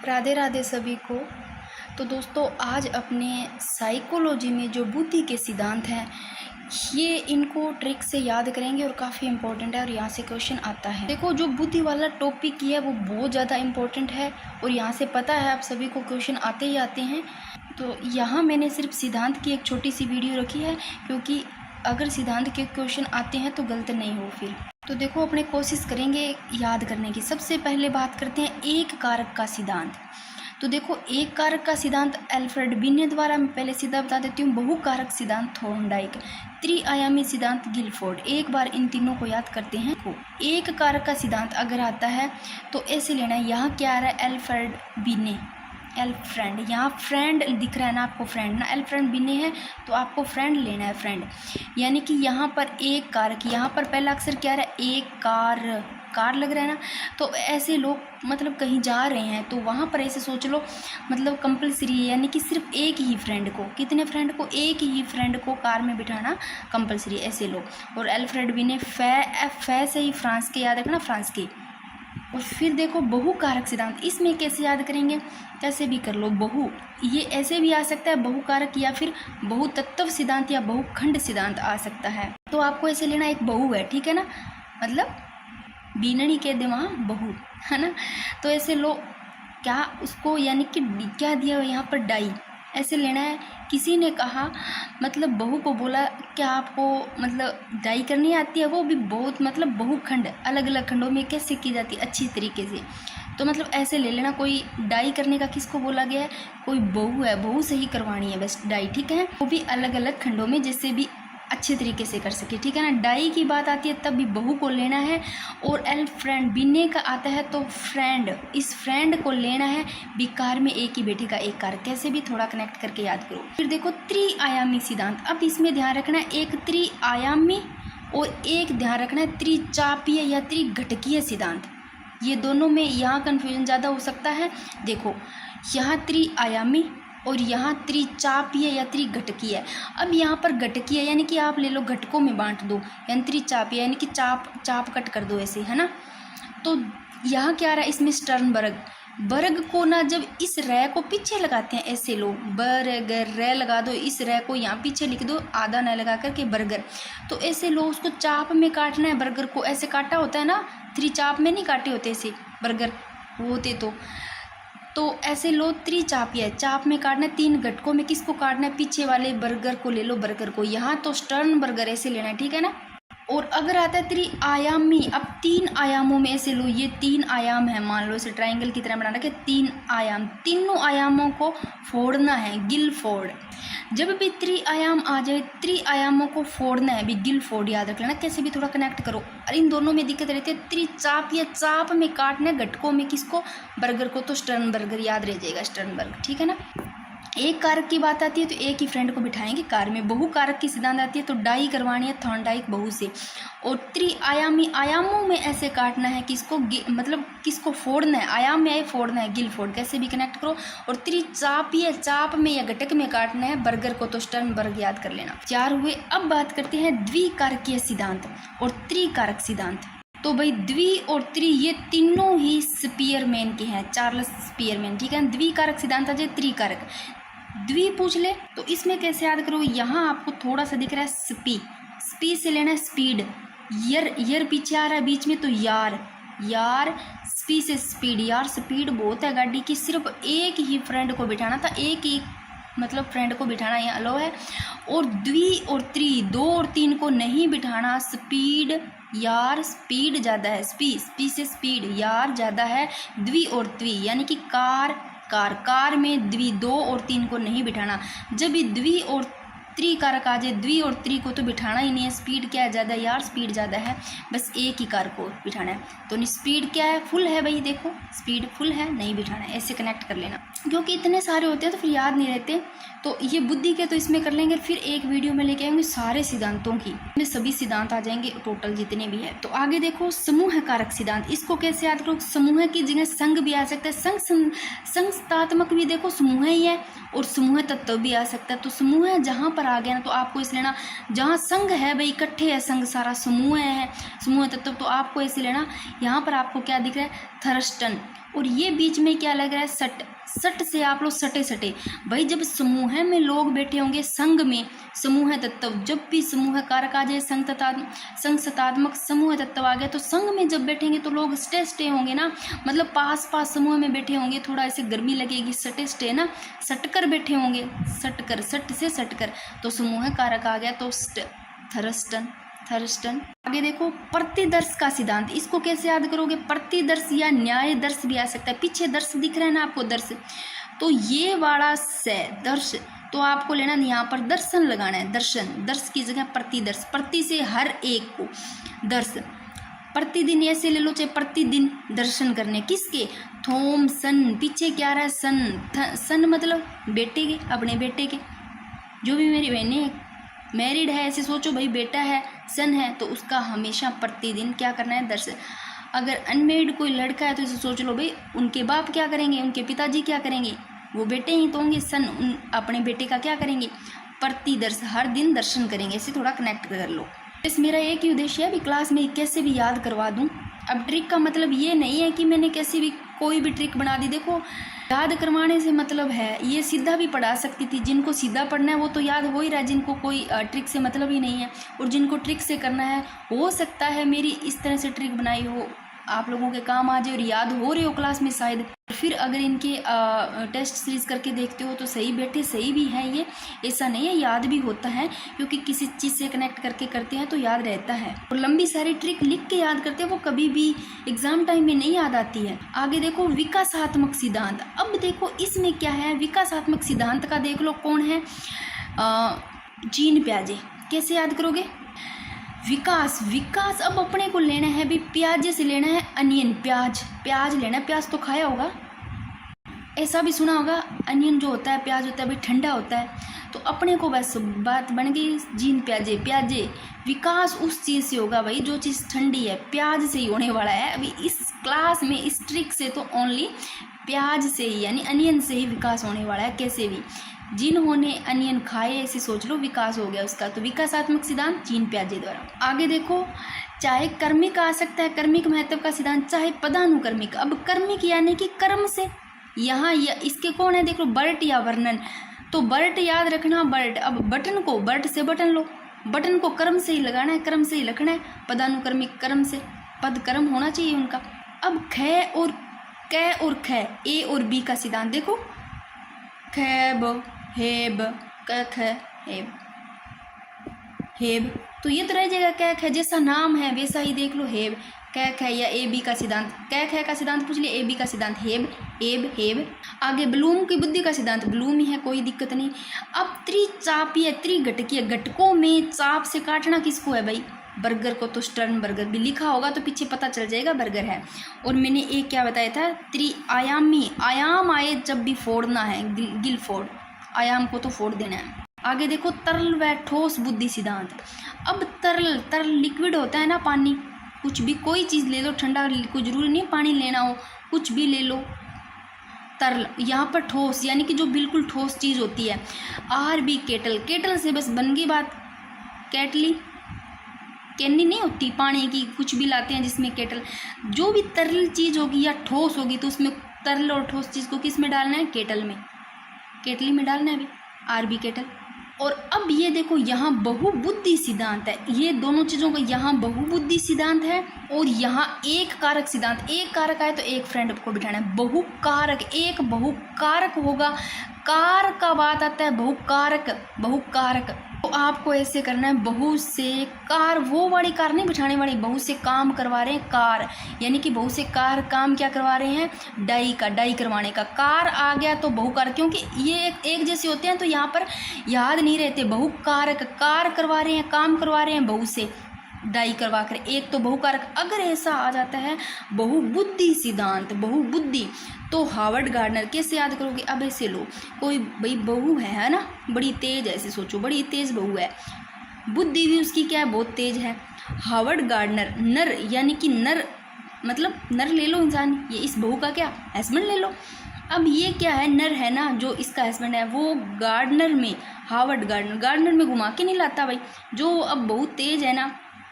राधे राधे सभी को। तो दोस्तों, आज अपने साइकोलॉजी में जो बुद्धि के सिद्धांत हैं, ये इनको ट्रिक से याद करेंगे और काफ़ी इम्पोर्टेंट है और यहाँ से क्वेश्चन आता है। देखो, जो बुद्धि वाला टॉपिक है वो बहुत ज़्यादा इम्पोर्टेंट है और यहाँ से पता है आप सभी को क्वेश्चन आते ही आते हैं। तो यहाँ मैंने सिर्फ सिद्धांत की एक छोटी सी वीडियो रखी है, क्योंकि अगर सिद्धांत के क्वेश्चन आते हैं तो गलत नहीं हो फिर। तो देखो, अपने कोशिश करेंगे याद करने की। सबसे पहले बात करते हैं एक कारक का सिद्धांत। तो देखो, एक कारक का सिद्धांत अल्फ्रेड बिने द्वारा, मैं पहले सीधा बता देती हूँ, बहुकारक सिद्धांत थॉर्नडाइक, त्रिआयामी सिद्धांत गिलफोर्ड। एक बार इन तीनों को याद करते हैं। एक कारक का सिद्धांत अगर आता है तो ऐसे लेना है। यहाँ क्या आ रहा है? अल्फ्रेड बिने, फ्रेंड। यहाँ फ्रेंड दिख रहा है ना आपको, फ्रेंड ना, अल्फ्रेड बिने है तो आपको फ्रेंड लेना है, फ्रेंड। यानी कि यहाँ पर एक कारक, यहाँ पर पहला अक्षर क्या रहा है? एक कार लग रहा है ना। तो ऐसे लोग मतलब कहीं जा रहे हैं तो वहाँ पर ऐसे सोच लो, मतलब कंपलसरी है, यानी कि सिर्फ एक ही फ्रेंड को, कितने फ्रेंड को? एक ही फ्रेंड को कार में बिठाना कंपलसरी, ऐसे लोग। और अल्फ्रेड बिने फै से ही फ्रांस के, याद रखना, फ्रांस के। और फिर देखो, बहुकारक सिद्धांत, इसमें कैसे याद करेंगे? कैसे भी कर लो। बहु, ये ऐसे भी आ सकता है बहुकारक, या फिर बहुतत्व सिद्धांत या बहुखंड सिद्धांत आ सकता है। तो आपको ऐसे लेना, एक बहु है, ठीक है ना, मतलब बीननी के दे वहाँ बहु, है ना। तो ऐसे लो, क्या उसको, यानी कि क्या दिया हुआ यहाँ पर? डाई, ऐसे लेना है। किसी ने कहा, मतलब बहू को बोला, क्या आपको मतलब डाई करनी आती है? वो भी बहुत, मतलब बहुखंड, अलग अलग खंडों में कैसे की जाती है अच्छी तरीके से। तो मतलब ऐसे ले लेना, कोई डाई करने का किसको बोला गया है? कोई बहू है, बहू से ही करवानी है बस डाई, ठीक है। वो भी अलग अलग खंडों में, जिससे भी अच्छे तरीके से कर सके, ठीक है ना। डाई की बात आती है तब भी बहू को लेना है। और फ्रेंड बिने का आता है तो फ्रेंड, इस फ्रेंड को लेना है। विकार में एक ही बेटे का एक कारक, कैसे भी थोड़ा कनेक्ट करके याद करो। फिर देखो, त्रिआयामी सिद्धांत। अब इसमें ध्यान रखना है, एक त्रिआयामी और एक ध्यान रखना है त्रिचापीय या त्रिघटकीय सिद्धांत। ये दोनों में यहाँ कन्फ्यूजन ज़्यादा हो सकता है। देखो, यहाँ त्रिआयामी और यहाँ त्रिचापीय या त्रिघटकीय है। अब यहाँ पर घटकीय, यानी कि आप ले लो घटकों में बांट दो, यानी त्रिचापीय, यानी कि चाप कट कर दो ऐसे, है ना। तो यहाँ क्या रहा है? इसमें स्टर्नबर्ग को ना, जब इस रै को पीछे लगाते हैं, ऐसे लो, बर्गर, रै लगा दो, इस रै को यहाँ पीछे लिख दो, आधा न लगा करके बर्गर। तो ऐसे लो, उसको चाप में काटना है। बर्गर को ऐसे काटा होता है ना, त्रिचाप में नहीं काटे होते ऐसे बर्गर होते। तो ऐसे लो, त्रिचापीय, चाप में काटना है। तीन घटकों में किसको काटना है? पीछे वाले बर्गर को ले लो, बर्गर को। यहाँ तो स्टर्नबर्गर ऐसे लेना है, ठीक है ना। और अगर आता है त्रिआयामी, अब तीन आयामों में ऐसे लो, ये तीन आयाम है, मान लो इसे ट्रायंगल की तरह बनाना के तीन आयाम, तीनों आयामों को फोड़ना है, गिलफोर्ड। जब भी त्रिआयाम आ जाए, त्रिआयामों को फोड़ना है भी, गिलफोर्ड याद रख लेना, कैसे भी थोड़ा कनेक्ट करो। और इन दोनों में दिक्कत रहती है, त्रिचाप या चाप में काटना है घटकों में, किसको? बर्गर को। तो स्टर्नबर्गर याद रह जाएगा, स्टर्नबर्ग, ठीक है ना। एक कारक की बात आती है तो एक ही फ्रेंड को बिठाएंगे कार में। बहुकारक की सिद्धांत आती है तो डाई करवानी है थॉर्नडाइक बहू से। और त्रिआयामी, आयामों में ऐसे काटना है, किसको? मतलब किसको फोड़ना है? आयाम में आए फोड़ना है, गिलफोर्ड, कैसे भी कनेक्ट करो। और त्रिचापीय, चाप में या घटक में काटना है बर्गर को, तो स्टर्नबर्ग याद कर लेना। 4 हुए। अब बात करते हैं द्विकारकीय सिद्धांत और त्रिकारक सिद्धांत। तो भाई, द्वि और त्रि ये तीनों ही स्पीयरमैन के हैं, चार्ल्स स्पीयरमैन, ठीक है। द्विकारक सिद्धांत आ जाए, त्रिकारक। द्वि पूछ ले तो इसमें कैसे याद करो? यहाँ आपको थोड़ा सा दिख रहा है स्पी से लेना है स्पीड, यर पीछे आ रहा है बीच में, तो यार स्पी से स्पीड। यार स्पीड बहुत है गाड़ी की, सिर्फ एक ही फ्रेंड को बिठाना था, एक ही मतलब फ्रेंड को बिठाना यहाँ अलो है। और द्वि और त्रि, 2 और 3 को नहीं बिठाना। स्पीड, यार स्पीड ज़्यादा है, स्पी से स्पीड, यार ज़्यादा है। द्वि और त्रि, यानी कि कार में द्वि, 2 और 3 को नहीं बिठाना। जब भी द्वि और त्रिकारक आ जाए, द्वि और त्रि को तो बिठाना ही नहीं है। स्पीड क्या है? ज़्यादा, यार स्पीड ज़्यादा है, बस एक ही कार को बिठाना है। तो स्पीड क्या है? फुल है भाई, देखो स्पीड फुल है, नहीं बिठाना है, ऐसे कनेक्ट कर लेना। क्योंकि इतने सारे होते हैं तो फिर याद नहीं रहते। तो ये बुद्धि के तो इसमें कर लेंगे, फिर एक वीडियो में लेके आएंगे सारे सिद्धांतों की, इसमें सभी सिद्धांत आ जाएंगे टोटल जितने भी है। तो आगे देखो, समूह कारक सिद्धांत, इसको कैसे याद करो? समूह की जगह संघ भी आ सकता है, संस्थात्मक भी देखो समूह ही है, और समूह तत्व भी आ सकता है। तो समूह जहाँ पर आ गया ना, तो आपको इस लेना, जहाँ संघ है भाई, इकट्ठे है संघ, सारा समूह है, समूह तत्व, तो आपको ऐसे लेना। यहाँ पर आपको क्या दिख रहा है? थर्स्टन, और ये बीच में क्या लग रहा है, सट। सट से आप लोग सटे सटे। भाई जब समूह में लोग बैठे होंगे, संघ में, समूह तत्व, जब भी समूह कारक आ जाए, संघ सतात्मक समूह तत्व आ गया, तो संघ में जब बैठेंगे तो लोग स्टे स्टे होंगे ना, मतलब पास पास समूह में बैठे होंगे, थोड़ा ऐसे गर्मी लगेगी, सटे स्टे ना, सटकर बैठे होंगे, सटकर, सट से सटकर, तो समूह कारक आ गया, तो थरस्टन, थरस्टन। आगे देखो प्रतिदर्श का सिद्धांत, इसको कैसे याद करोगे, प्रतिदर्श या न्याय दर्श भी आ सकता है। पीछे दर्श दिख रहा है ना आपको, दर्श, तो ये वाला से दर्श, तो आपको लेना यहाँ पर दर्शन लगाना है, दर्शन, दर्श की जगह प्रतिदर्श, प्रति से हर एक को, दर्श, प्रतिदिन ऐसे ले लो, चाहे प्रतिदिन दर्शन करने, किसके, थोम सन, पीछे क्या रहा है, सन, सन मतलब बेटे के, अपने बेटे के, जो भी मेरी बहनें मैरिड है ऐसे सोचो भाई, बेटा है, सन है, तो उसका हमेशा प्रतिदिन क्या करना है, दर्शन। अगर अनमेरिड कोई लड़का है तो इसे सोच लो भाई, उनके बाप क्या करेंगे, उनके पिताजी क्या करेंगे, वो बेटे ही तो होंगे, सन अपने बेटे का क्या करेंगे, प्रतिदर्श, हर दिन दर्शन करेंगे, ऐसे थोड़ा कनेक्ट कर लो। इस मेरा एक ही उद्देश्य है अभी क्लास में कैसे भी याद करवा दूं। अब ट्रिक का मतलब ये नहीं है कि मैंने कैसे भी कोई भी ट्रिक बना दी, देखो याद करवाने से मतलब है, ये सीधा भी पढ़ा सकती थी, जिनको सीधा पढ़ना है वो तो याद हो ही रहा है, जिनको कोई ट्रिक से मतलब ही नहीं है, और जिनको ट्रिक से करना है, हो सकता है मेरी इस तरह से ट्रिक बनाई हो आप लोगों के काम आ जाए और याद हो रहे हो क्लास में शायद। फिर अगर इनके टेस्ट सीरीज करके देखते हो तो सही बैठे, सही भी है ये, ऐसा नहीं है, याद भी होता है, क्योंकि किसी चीज़ से कनेक्ट करके करते हैं तो याद रहता है। और लंबी सारी ट्रिक लिख के याद करते हैं, वो कभी भी एग्जाम टाइम में नहीं याद आती है। आगे देखो विकासात्मक सिद्धांत, अब देखो इसमें क्या है, विकासात्मक सिद्धांत का देख लो कौन है, जीन प्याजे। कैसे याद करोगे, विकास, विकास अब अपने को लेना है भी, प्याजे से लेना है अनियन, प्याज, प्याज लेना है, प्याज तो खाया होगा, ऐसा भी सुना होगा, अनियन जो होता है, प्याज होता है भाई ठंडा होता है, तो अपने को बस बात बन गई, जीन प्याजे, प्याजे, विकास उस चीज़ से होगा भाई जो चीज़ ठंडी है, प्याज से ही होने वाला है। अभी इस क्लास में इस ट्रिक से तो ओनली प्याज से ही यानी अनियन से ही विकास होने वाला है, कैसे भी, जिन्होंने अनियन खाए ऐसे सोच लो, विकास हो गया उसका, तो विकासात्मक सिद्धांत जीन प्याजे द्वारा। आगे देखो चाहे कर्मिक आ सकता है, कर्मिक महत्व का सिद्धांत, चाहे पदानुकर्मिक। अब कर्मिक यानी कि कर्म से, यहाँ इसके कौन है देख लो, बर्ट या वर्णन, तो बर्ट याद रखना, बर्ट, अब बटन को बर्ट से बटन लो, बटन को कर्म से ही लगाना है, कर्म से ही लिखना है, पदानुकर्मिक कर्म से, पद कर्म होना चाहिए उनका। अब ख और क और ख, ए और बी का सिद्धांत देखो, खैब, हेब, क ख, हेब, हेब, तो ये तो रह जाएगा क ख, जैसा नाम है वैसा ही देख लो, हेब, क ख, या ए बी का सिद्धांत, क ख का सिद्धांत पूछ लिया, ए बी का सिद्धांत हेब, एब, हेब। आगे ब्लूम की बुद्धि का सिद्धांत, ब्लूम ही है, कोई दिक्कत नहीं। अब त्रिचापीय, त्रिघटकीय, घटकों में चाप से काटना किसको है भाई, बर्गर को, तो स्टर्न बर्गर भी लिखा होगा तो पीछे पता चल जाएगा बर्गर है। और मैंने एक क्या बताया था, त्रिआयामी, आयाम आए जब भी फोड़ना है, गिल फोड़, आयाम को तो फोड़ देना है। आगे देखो तरल व ठोस बुद्धि सिद्धांत। अब तरल, तरल लिक्विड होता है ना, पानी, कुछ भी कोई चीज़ ले लो, ठंडा कोई जरूरी नहीं पानी लेना हो, कुछ भी ले लो, तरल। यहाँ पर ठोस यानी कि जो बिल्कुल ठोस चीज़ होती है, आर बी केटल, केटल से बस बन गई बात, केटली, कैनी नहीं होती पानी की, कुछ भी लाते हैं जिसमें केटल, जो भी तरल चीज़ होगी या ठोस होगी तो उसमें तरल और ठोस चीज़ को किस में डालना है, केटल में, केटली में डालना है अभी, आर बी केटल। और अब ये देखो यहाँ बहुबुद्धि सिद्धांत है, ये दोनों चीज़ों का यहाँ बहुबुद्धि सिद्धांत है और यहाँ एक कारक सिद्धांत, एक कारक आए तो एक फ्रेंड को बिठाना है, बहुकारक, एक बहुकारक होगा, कार का बात आता है, बहुकारक, बहुकारक, तो आपको ऐसे करना है, बहु से कार, वो वाली कार नहीं बिठाने वाली, बहु से काम करवा रहे हैं, कार यानी कि बहु से कार काम क्या करवा रहे हैं, डाई का, डाई करवाने का, कार आ गया तो बहुकार, क्योंकि ये एक जैसे होते हैं तो यहाँ पर याद नहीं रहते, बहुकारक, कार करवा रहे हैं, काम करवा रहे हैं, बहु से डाई करवा कर, एक तो बहुकारक। अगर ऐसा आ जाता है बहुबुद्धि सिद्धांत, बहुबुद्धि, तो हार्वर्ड गार्डनर कैसे याद करोगे, अब ऐसे लो, कोई भाई बहू है ना, बड़ी तेज, ऐसे सोचो बड़ी तेज बहू है, बुद्धि भी उसकी क्या है, बहुत तेज है। हार्वर्ड गार्डनर, नर यानी कि नर मतलब नर ले लो इंसान, ये इस बहू का क्या हस्बैंड ले लो। अब ये क्या है, नर है ना, जो इसका हस्बैंड है वो गार्डनर में, हार्वर्ड गार्डनर, गार्डनर में घुमा के नहीं लाता भाई, जो अब बहुत तेज है ना,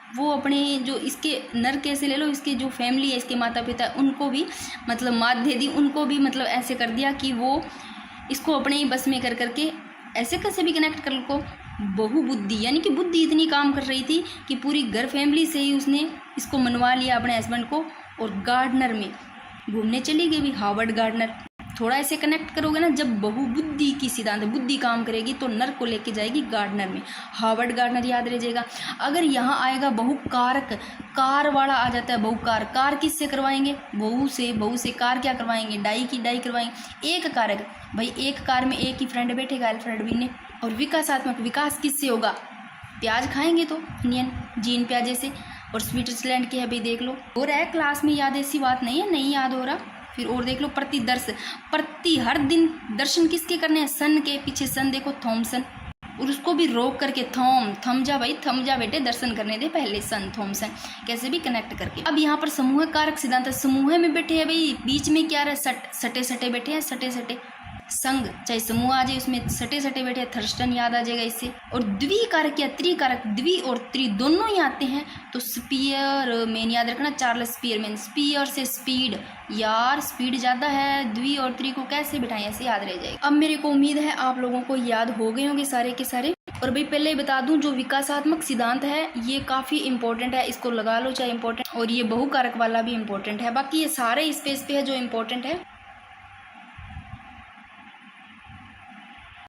वो अपने जो इसके नर कैसे ले लो, इसके जो फैमिली है, इसके माता पिता, उनको भी मतलब मात दे दी, उनको भी मतलब ऐसे कर दिया कि वो इसको अपने ही बस में कर करके ऐसे कैसे भी कनेक्ट कर को। बहुबुद्धि यानी कि बुद्धि इतनी काम कर रही थी कि पूरी घर फैमिली से ही उसने इसको मनवा लिया अपने हस्बैंड को, और गार्डनर में घूमने चली गई भी, हार्वर्ड गार्डनर। थोड़ा ऐसे कनेक्ट करोगे ना, जब बहुबुद्धि की सिद्धांत बुद्धि काम करेगी तो नर को लेके जाएगी गार्डनर में, हार्वर्ड गार्डनर याद रह जाएगा। अगर यहाँ आएगा बहुकारक, कार वाला आ जाता है बहुकार, कार किससे करवाएंगे, बहू से, बहू से कार क्या करवाएंगे, डाई की डाई करवाएंगे। एक कारक भाई, एक कार में एक ही फ्रेंड बैठेगा, गर्लफ्रेंड भी ने। और विकासात्मक, विकास किससे होगा, प्याज खाएंगे तो इंडियन जीन प्याजे से। और स्विट्जरलैंड के है भाई देख लो, हो रहा है क्लास में याद, ऐसी बात नहीं है नहीं याद हो रहा। फिर और देख लो, प्रति हर दिन दर्शन किसके करने हैं, सन के। पीछे सन देखो, थॉमसन, और उसको भी रोक करके थम जा भाई, थम जा बेटे, दर्शन करने दे पहले, सन थॉमसन, कैसे भी कनेक्ट करके। अब यहाँ पर समूह कारक सिद्धांत है, समूह में बैठे हैं भाई, बीच में क्या रहे, सटे सटे बैठे हैं, सटे सटे संग, चाहे समूह आ जाए उसमें सटे सटे बैठे, थर्स्टन याद आ जाएगा इससे। और द्विकारक या त्रिकारक, द्वि और त्रि दोनों ही आते हैं, तो स्पीयर मैन याद रखना, चार्ल्स स्पीयरमैन। स्पीयर से स्पीड, यार स्पीड ज़्यादा है, द्वि और त्रि को कैसे बिठाएं, ऐसे याद रह जाएगा। अब मेरे को उम्मीद है आप लोगों को याद हो गए होंगे सारे के सारे। और भाई पहले ही बता दूं, जो विकासात्मक सिद्धांत है ये काफ़ी इंपॉर्टेंट है, इसको लगा लो चाहे इंपॉर्टेंट, और ये बहुकारक वाला भी इंपॉर्टेंट है। बाकी ये सारे स्पेस पे है जो इंपॉर्टेंट है।